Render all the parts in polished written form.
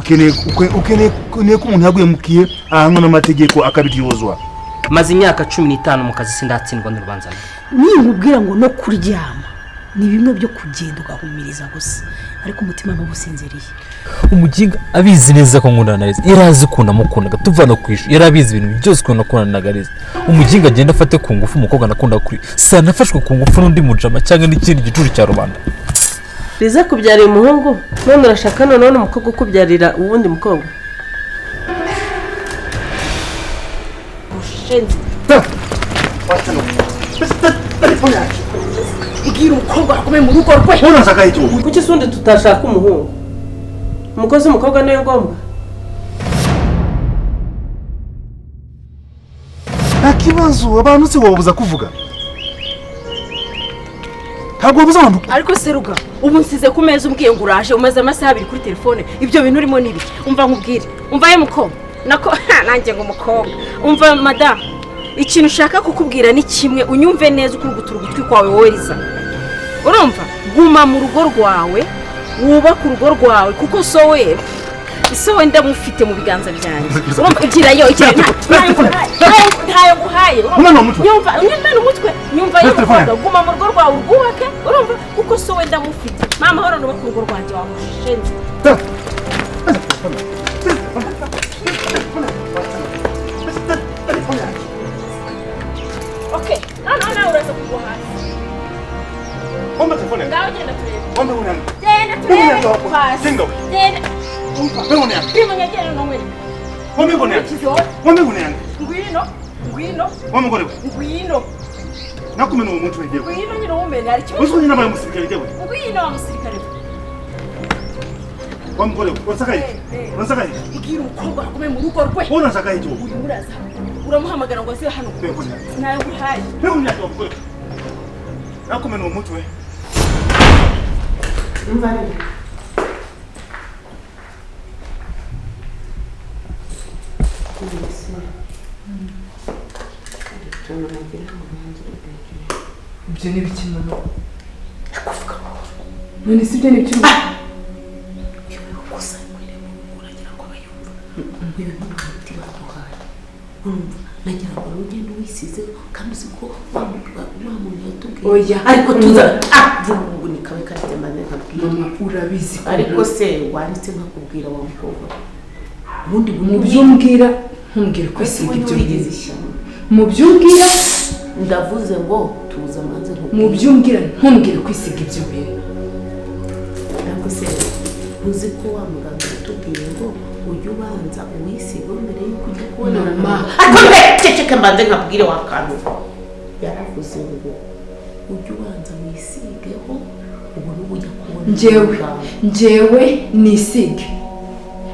ukeneye ko umuntu yaguhemukiye ahanwa n'amategeko akabiryozwa. Maze imyaka 15 mu kazi sindatsindwa n'urubanza. Ninkubwira ngo no kuryama ni bimwe byo kugenda ugahumiriza gusa ariko umutima n'ubusinziriye. Umuginga abizi neza ko nkunda narize yarazi kunda mukunda tuvana kwishu yarabizi ibintu byose ko nakunda nagarize. Umuginga agenda afate ku ngufu umukobwa nakunda kuri sanafashwe ku ngufu n'undi mujama cyangwa n'ikindi gicuri cya rubanda. Liza kubyarira umuhungu none urashaka none umukobwa kubyarira ubundi mukobwa. Ushenze igira umukobwa akomeye mu rugo rwe. Urashaka icyo kuki sundi tutashaka umuhungu umukozi umukobwa niyo ngomba. Akibazo abantu se wabuza kuvuga. Ntabwo wabuza abantu. Ariko seruga ubu nsize ku meza umbwiye ngo uraje umaze amasaha 2 kuri telefone ibyo bintu urimo nibi. Umva nkubwire umva ye mukobwa nako nanjye ngo mukobwa umva madam ikintu ushaka kukubwira ni kimwe unyumve neza ukurugutura ugutwi kwawe wowe Liza. Urumva guma mu rugo rwawe wubaka urugo rwawe kuko sowe ndamufite mu biganza byanjye. Urumva igirayo ntayo guhaye. Nyumva y'umukobwa guma mu rugo rwawe urwubake. Urumva kuko sowe ndamufite mama horo no ku rugo rwanjye wamushenze. Okay, no, uraza kugwa hasi. Omba telefone. Ngaho genda turebe. Omba unani. Genda turebe hasi. Singo. Genda. Wewe unani. Primo nyagera no mwere. Omba unani. Omba unani. Ngwino. Omba ngore. Ngwino. Nakumena umuntu wegewe. Ngwino nyine umene ari kibazo. Uzi nyina baye musirikare jewe. Ngwino wa musirikare. Omba ngore. Wasakaye. Igira umukobwa akomeye mu rugo rwe. Urashaka icyo. Uraza. Uramuhamagara ngo aze hano. Nayo guhaye. Wewe unyaka wabukore. Nakumena umuntu we. Umvare. Ibyo ni bikimano. Kuvuga none si byo ni byo. Kosa mwire uragira ngo abayumva. Uyu n'umuti baduhaye. Nagira ngo ugende wisize kandi siko wamuntu yatubwiye. Oya ariko tuza vuba ni kawe karite mane nkabwira. Mama urabizi Ariko se wanditse nkakubwira wa mukobwa. Ubundi mu byumbwira ntumbwire ko isiga ibyo bigize. Mu byumbwira ndavuze ngo tuza manze nko. Mu byumbwira ntumbwire ko isiga ibyo bintu. Ariko se uzi ko wa muganga yatubwiye ngo ujye ubanza uwisiga mbere yuko ujya kubona mama. Ceceka mbanze nkabwire wa kantu. Yaravuze ngo ujye ubanza wisigeho ubu n'ujya kubona.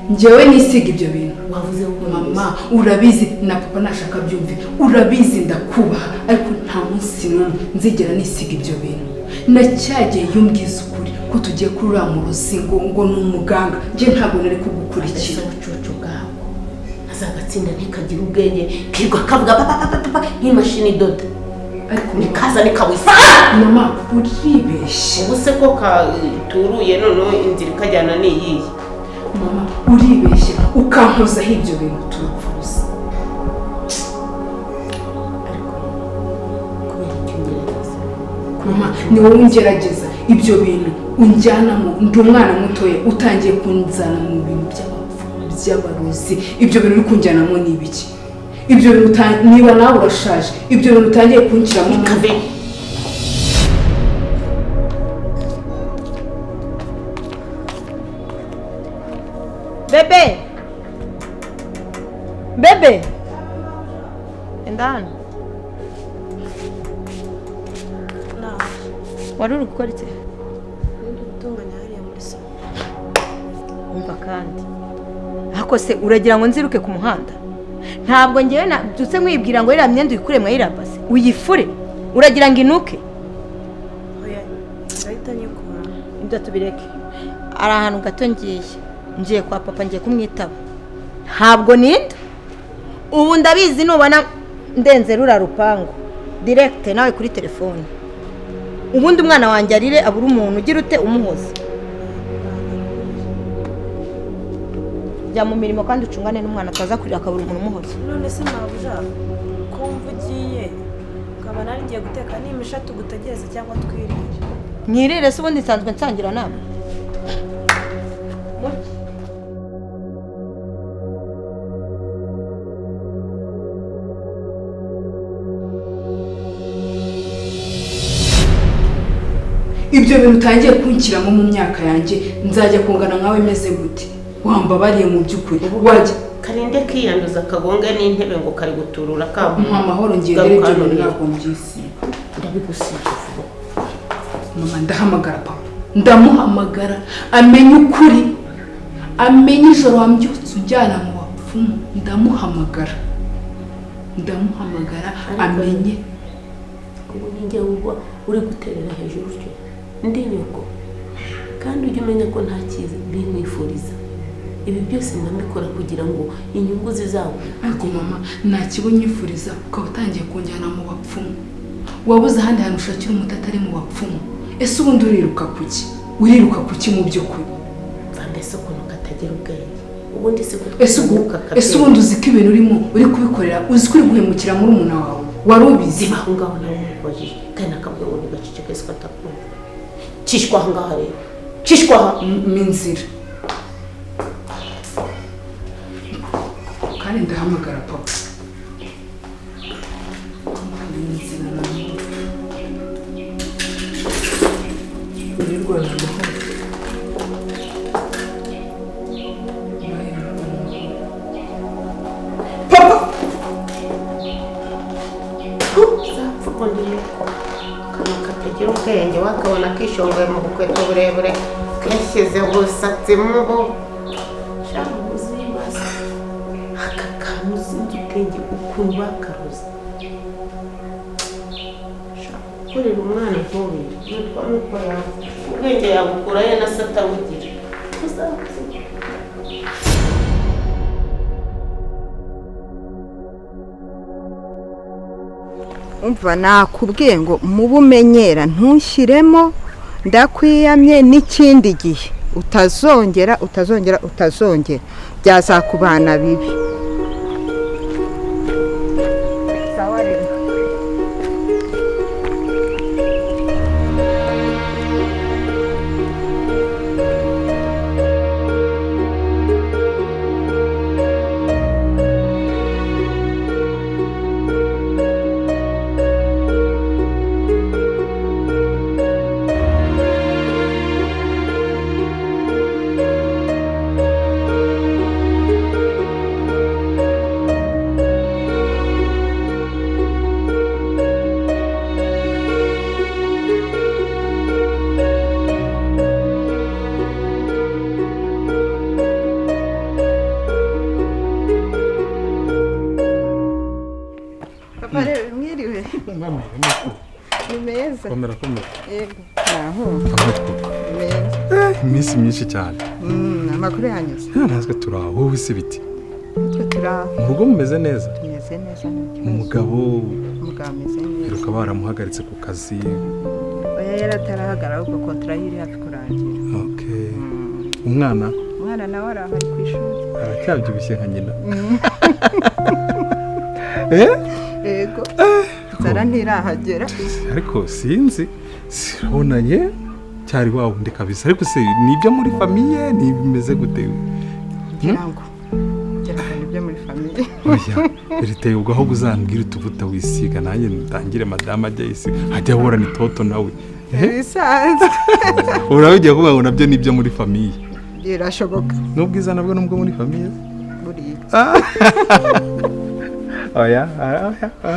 Njyewe nisige ibyo bintu. Wavuze ngo mama urabizi na papa nashaka byumve. Urabizi ndakubaha ariko nta munsi n'umwe nzigera nisiga ibyo bintu. Nacyagiye yumbwiza ukuri ko tugiye kurura mu ruzingo ngo n'umuganga. Je ntabwo nari kugukurikira. Ucucu bwawe azagatsinda ntikagira ubwenge kirwa kavuga papa nk'imashini doda. Ariko nikaza nikawisa. Mama uribeshye. Ubuse ko katuruye none inzira ikajyana niyiye. Mama uribeshye ukampozaho ibyo bintu turapfuza. Mama ni wowe ungerageza ibyo bintu unjyanamo ndi umwana mutoya utangiye kunzana mu bintu by'abarozi. Ibyo bintu uri kunjyanamo ni ibiki? Ibyo bintu niba nawe urashaje ibyo bintu utangiye kunshyiramo kave. Bebe endana wari uri gukora iki? Gutunganya hariya muri salo. Umva kandi ako se uragira ngo nziruke ku muhanda? Ntabwo ngewe nabyutse nkwibwira ngo iriya myenda uyikure mwayirabase uyifure uragira ngo inuke. Oya ndahita nyikura. Ibyo tubireke. Ari ahantu gato ngiye kwa papa ngiye kumwitaba. Ntabwo ninda ubu ndabizi nubona ndenze rura rupango direct nawe kuri telefone. Ubundi umwana wanjye arire abura umuntu ugira ute umuhoza. jya mu mirimo kandi ucungane n'umwana ataza kurira akabura umuntu umuhoza. none se mabuja ko mvugiye ukaba nari ngiye guteka nimisha tugutegereze cyangwa twirire. Mwirire se ubundi nsanzwe nsangira nawe. ibyo bintu utangiye kunshyiramo mu myaka yanjye nzajya kungana nkawe meze gute wambabariye mu by'ukuri wajya karinde kiyanduza kagonge n'intebe ngo kari guturura kamu amahoro ngiye rero ibyo ntabwo mbyisiba ndabigusiga mama ndahamagara papa ndamuhamagara amenye ukuri amenye ijoro wambyutse ujyana mu bapfumu ndamuhamagara amenye ubu njye uba uri guterera hejuru cyo ndi nyoko kandi ujye umenya ko nta cyiza bimwifuriza ibi byose ndabikora kugira ngo inyungu zizabo. ariko mama nta kigo nyifuriza ukaba utangiye kunjyana mu bapfumu wabuze ahandi hantu ushakira umuti atari mu bapfumu ese ubundi uriruka kuki mu by'ukuri mbese ukuntu katagira ubwenge ubundi se ese ubundi uzi ko ibintu urimo uri kubikorera uzi ko uri guhemukira muri umuntu wawe wari ubizi aho ngaho nawe umubajije kandi akabwira ngo ntibacicike se katakumva cishwa aho ngaho rero cishwa minzira kandi ndahamagara papa katagira ubwenge wakabona kishongoye mu bukweto burebure kashyize ubusatsi mu bo shaka uzibaza aka kantu sinzi ubwenge ukuntu bakaruze shaka kurera umwana nk'uyu nitwa nuko yawe ubwenge yabukura ye na satawugira umva nakubwiye ngo mubumenyera ntushyiremo ndakwiyamye n'ikindi gihe utazongera byazakubana bibi. komera yego naho iminsi myinshi cyane amakuru yanyuze natwe turaho wowe se biti turaho mu rugo mumeze neza tumeze neza umugabo ameze neza iruka baramuhagaritse ku kazi oya yaratarahagara ahubwo kontra yiri hafi kurangira. Okay. umwana nawe ari ku ishuri aracyabyibushye nka nyina yego zara ntirahagera ariko sinzi sirabonanye cyari wawe ndi kabisa ariko se nibyo muri famiye nibimeze gute ngirango nibyo muri famiye oya biriteye ubwo aho uzambwira utuvuta wisiga nanjye ntangire madama ajya yisiga ajya ahora ni toto nawe bisanzwe urabigiye kuvuga ngo nabyo nibyo muri famiye birashoboka n'ubwiza nabwo nubwo muri famiye buriya oya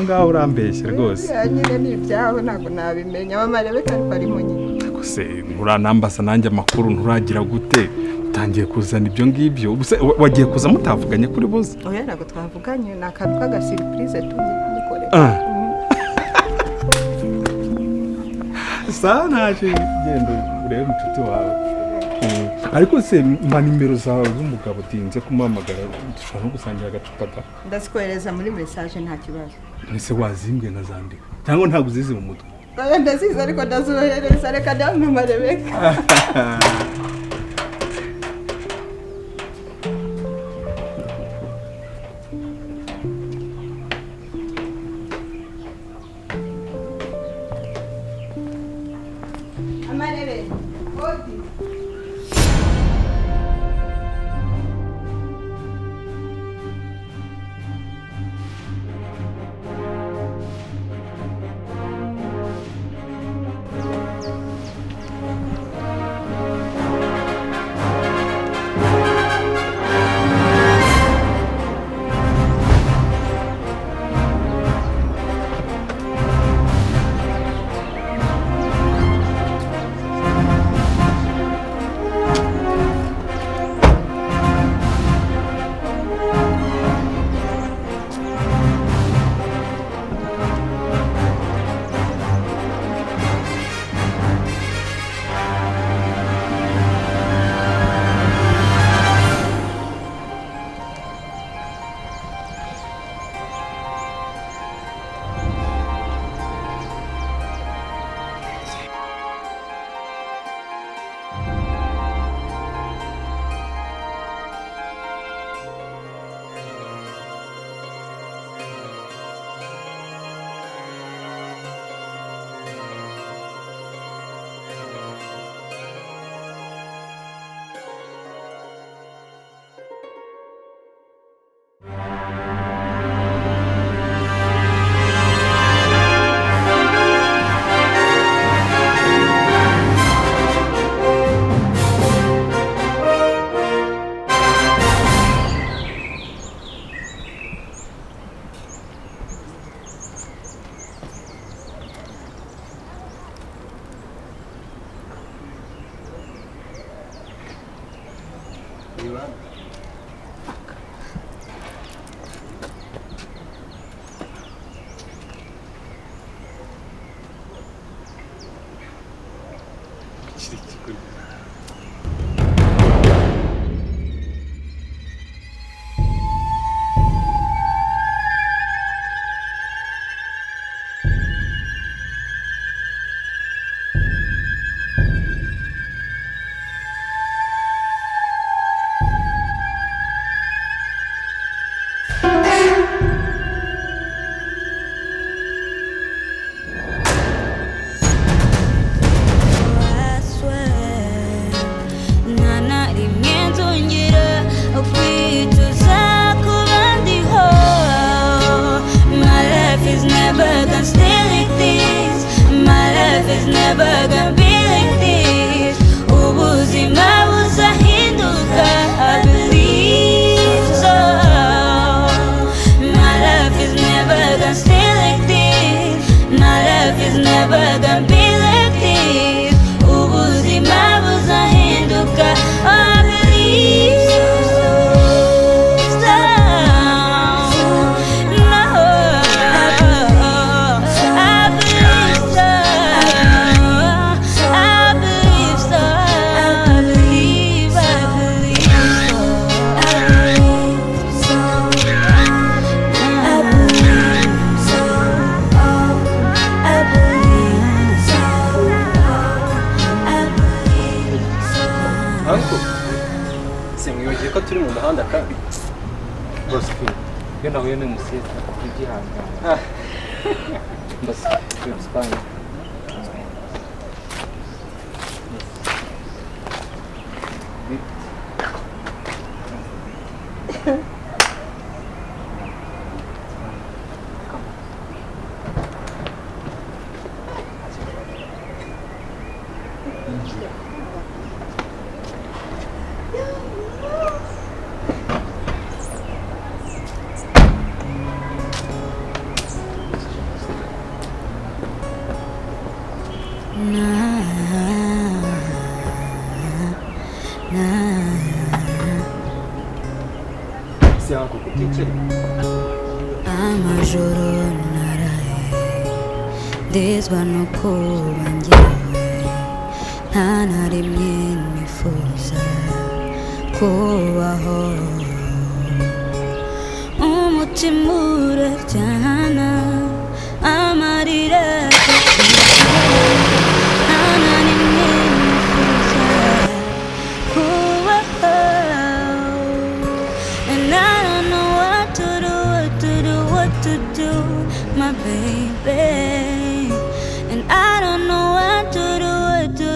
ngaho urambeshya rwose nyine ni ibyawe ntabwo nabimenya bamarebe kandi ari mu nyine gusa nturanambasa nanjye amakuru nturagira gute utangiye kuzana ibyo ngibyo wagiye kuza mutavuganye kuri bose oya ntabwo twavuganye ni akantu k'agasiripurize tugiye kumukore saa naje genda urebe inshuti wawe ariko se mpa nimero zawe z'umugabo utinze kumuhamagara dushobora no gusangira agacupa da ndazikohereza muri mesaje nta kibazo ese wazimbwe nkazandika cyangwa ntabwo uzizi mu mutwe oya ndazizi ariko ndazohereza reka ndampamare Rebeka amarebe kodi amajoro naraye ndezwa no kuba njyewe nta na rimwe nifuza kubaho umutima uraryana amarira nta na rimwe nifuza kubaho and I don't know what to do, my baby. And I don't know what to do,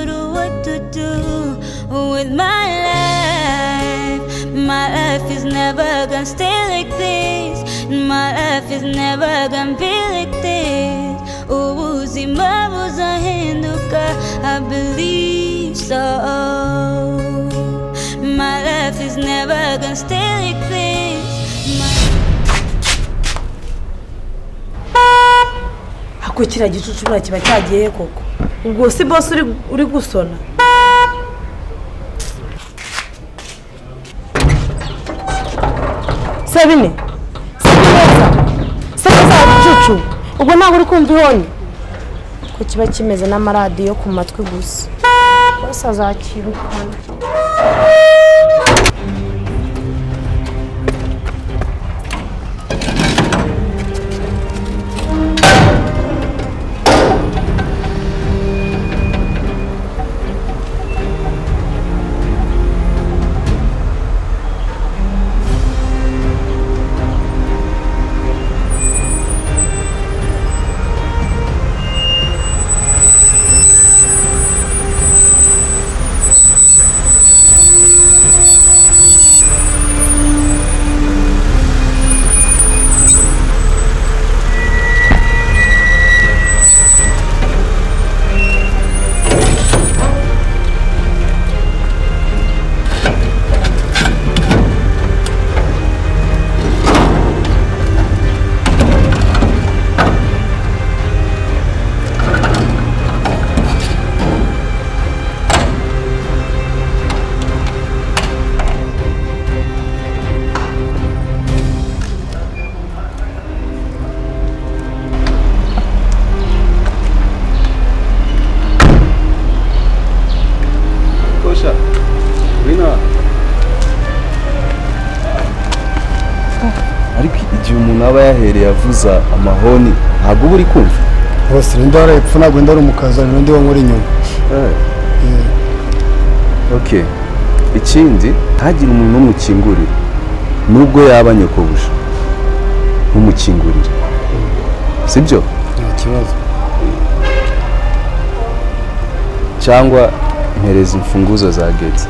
gonna stay like this. My life is never gonna be like this. Ubuzima buzahinduka, I believe so. My life is never gonna stay like this. Ako kiriya gicucu buriya kiba cyagiye koko. Ubwo si boss uri gusona. Sabine. Sabine gicucu. Ubwo ntabwo uri kumva ihoni. Ko kiba kimeze n'amaradiyo ku matwi gusa. Bose azakirukana. aba yahereye avuza amahoni ntabwo uba uri kumva bose ninde warepfa ntabwo ndari umukaza n'undi wo muri inyuma okay ikindi ntagire umuntu n'umwe ukingurira nubwo yaba nyokobuje ntumukingurire sibyo nta kibazo cyangwa mpereza imfunguzo za gate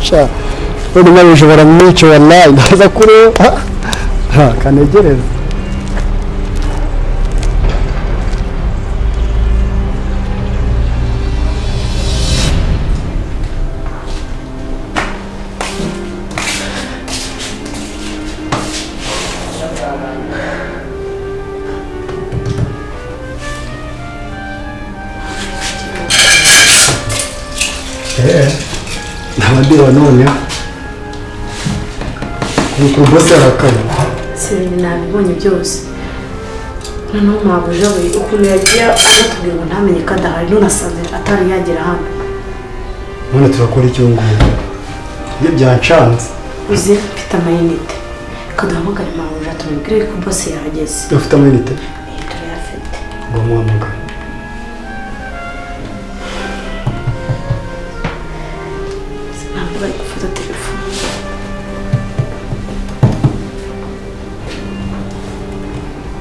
sha buri mwabije baramwica wallahi ndaza kure kanegereza ntabandira none kuko bose arakana sinzi nabibonye byose noneho mabuja we ukuntu yagiye atubwira ngo ntamenye ko adahari nunasanze atari yagera hano none turakora icyo ngubu iyo byancanze uzi mfite amayinite kaduhamagare mabuja tumubwire ko bose yahageze ufite amayinite turayafite ngo muhamagare bari gufata telefone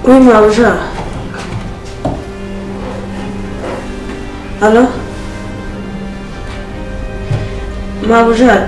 uyu mabuja halo mabuja